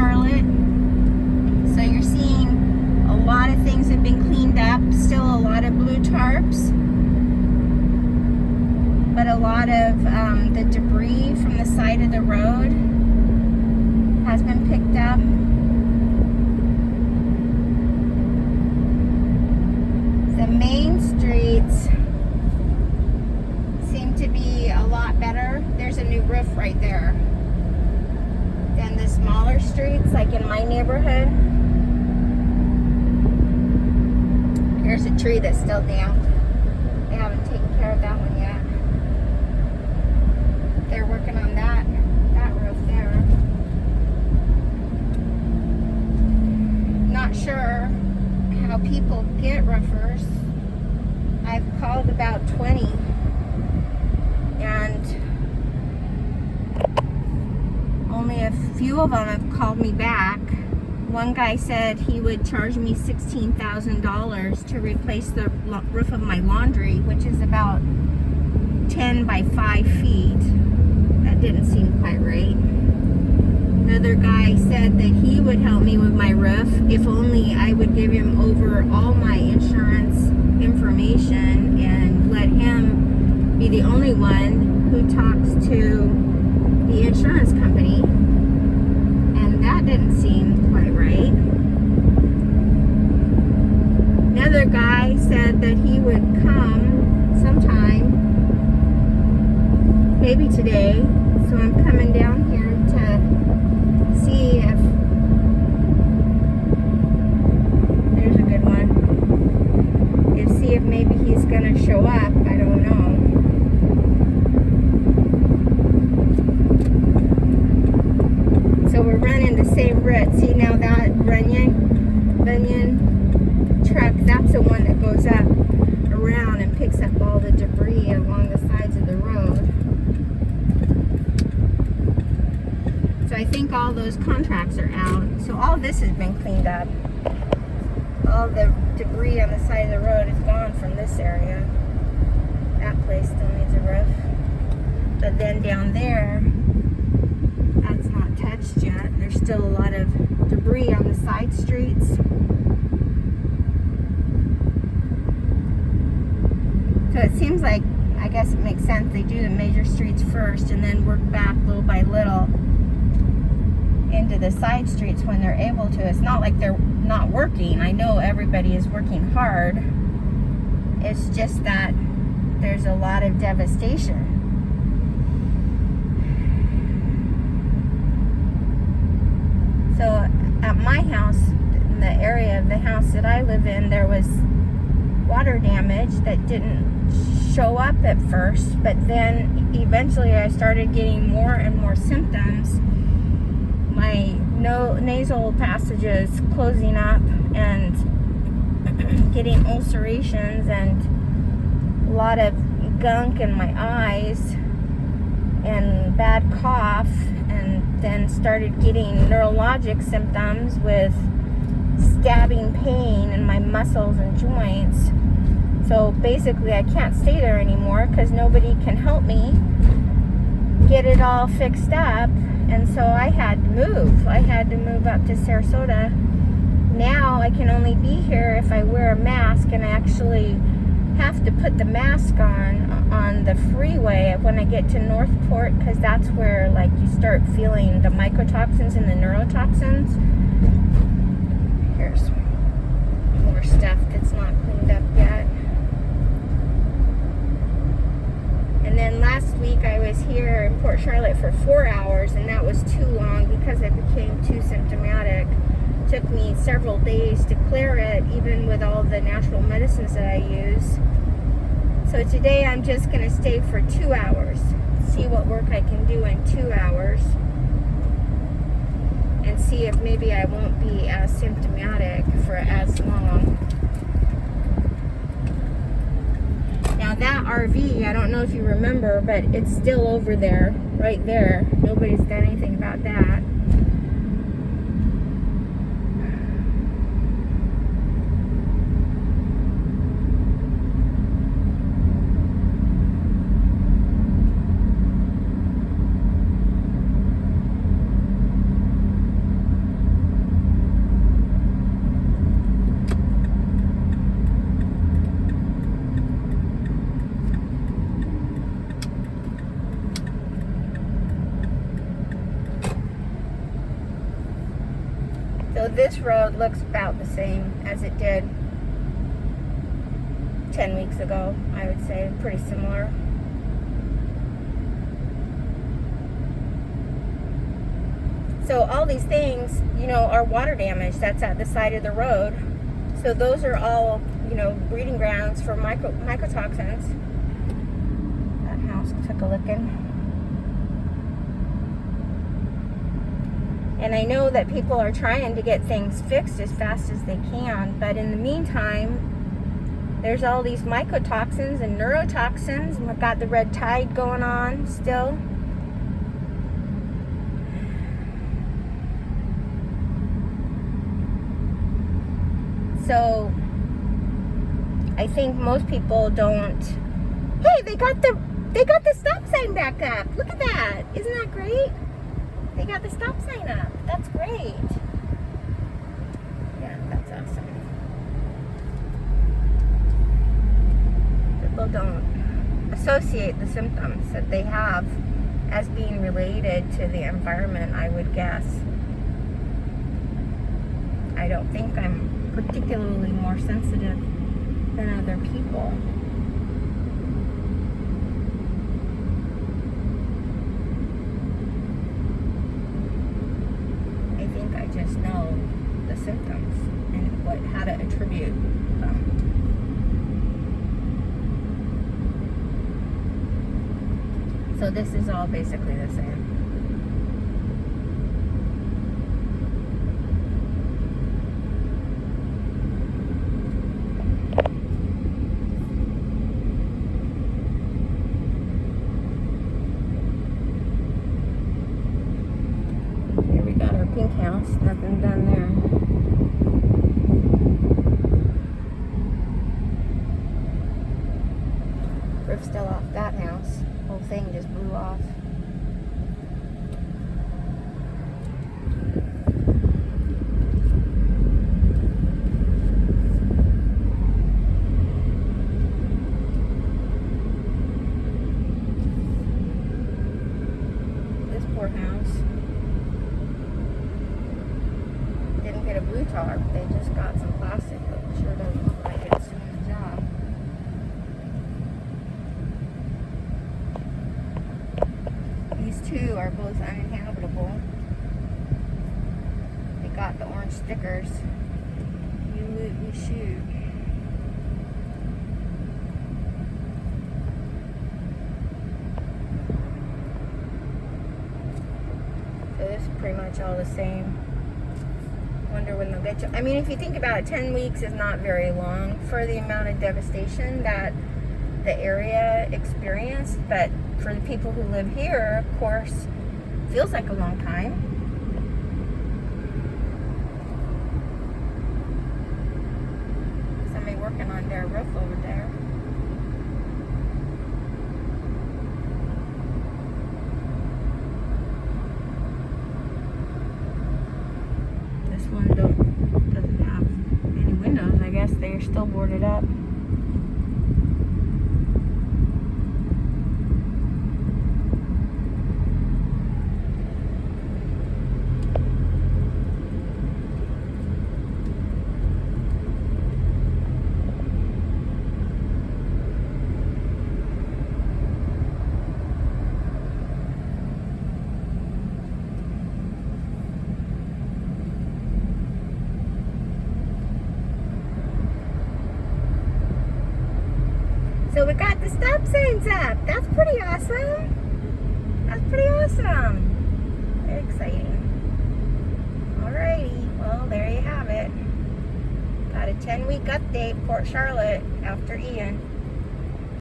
Charlotte. So you're seeing a lot of things have been cleaned up. Still a lot of blue tarps, but a lot of the debris from the side of the road has been picked up. The main streets seem to be a lot better. There's a new roof right there. Than the smaller streets, like in my neighborhood. Here's a tree that's still down. They haven't taken care of that one yet. They're working on that roof there. Not sure how people get roofers. I've called about 20 and only a few of them have called me back. One guy said he would charge me $16,000 to replace the roof of my laundry, which is about 10 by 5 feet. That didn't seem quite right. Another guy said that he would help me with my roof if only I would give him over all my insurance information and let him be the only one who talks to the insurance company. And that didn't seem quite right. Another guy said that he would come sometime, maybe today. So I'm coming down here to see if there's a good one. To see if maybe he's gonna show up. I don't know. So we're running the same route. See now that Bunyan truck, that's the one that goes up around and picks up all the debris along the sides of the road. So I think all those contracts are out. So all this has been cleaned up. All the debris on the side of the road is gone from this area. That place still needs a roof. But then down there, that's not touched yet. There's still a lot of debris on the side streets. So it seems like, I guess it makes sense, they do the major streets first and then work back little by little into the side streets when they're able to. It's not like they're not working. I know everybody is working hard. It's just that there's a lot of devastation. So at my house, in the area of the house that I live in, there was water damage that didn't show up at first, but then eventually I started getting more and more symptoms. My nasal passages closing up and getting ulcerations and a lot of gunk in my eyes and bad cough, and then started getting neurologic symptoms with stabbing pain in my muscles and joints. So basically I can't stay there anymore because nobody can help me get it all fixed up. And so I had to move. I had to move up to Sarasota. Now I can only be here if I wear a mask, and I actually have to put the mask on the freeway when I get to Northport, because that's where like you start feeling the mycotoxins and the neurotoxins. Here's more stuff that's not cleaned up yet. And then last week I was here in Port Charlotte for 4 hours, and that was too long because I became too symptomatic. It took me several days to clear it, even with all the natural medicines that I use. So today I'm just going to stay for 2 hours, see what work I can do in 2 hours, and see if maybe I won't be as symptomatic for as long. Now that RV, I don't know if you remember, but it's still over there, right there. Nobody's done anything about that. So this road looks about the same as it did 10 weeks ago, I would say. Pretty similar. So all these things, are water damage that's at the side of the road. So those are all, breeding grounds for mycotoxins. That house took a licking. And I know that people are trying to get things fixed as fast as they can, but in the meantime, there's all these mycotoxins and neurotoxins, and we've got the red tide going on still. So I think most people don't. Hey, they got the stop sign back up. Look at that. Isn't that great? They got the stop sign up. That's great. Yeah, that's awesome. People don't associate the symptoms that they have as being related to the environment, I would guess. I don't think I'm particularly more sensitive than other people. I think I just know the symptoms and how to attribute them. So this is all basically the same. Pink house, nothing done there. Roof still off that house. Whole thing just blew off. This poor house. Didn't get a blue tarp, they just got some plastic, but sure doesn't look like it's doing the job. These two are both uninhabitable. They got the orange stickers. You loot, we shoot. So this is pretty much all the same. Wonder when they'll get to. I mean, if you think about it, 10 weeks is not very long for the amount of devastation that the area experienced, but for the people who live here, of course, feels like a long time. Somebody working on their roof over there. One doesn't have any windows. I guess they're still boarded up. So we got the stop signs up. That's pretty awesome. That's pretty awesome. Very exciting. Alrighty. Well, there you have it. Got a 10-week update, Port Charlotte, after Ian.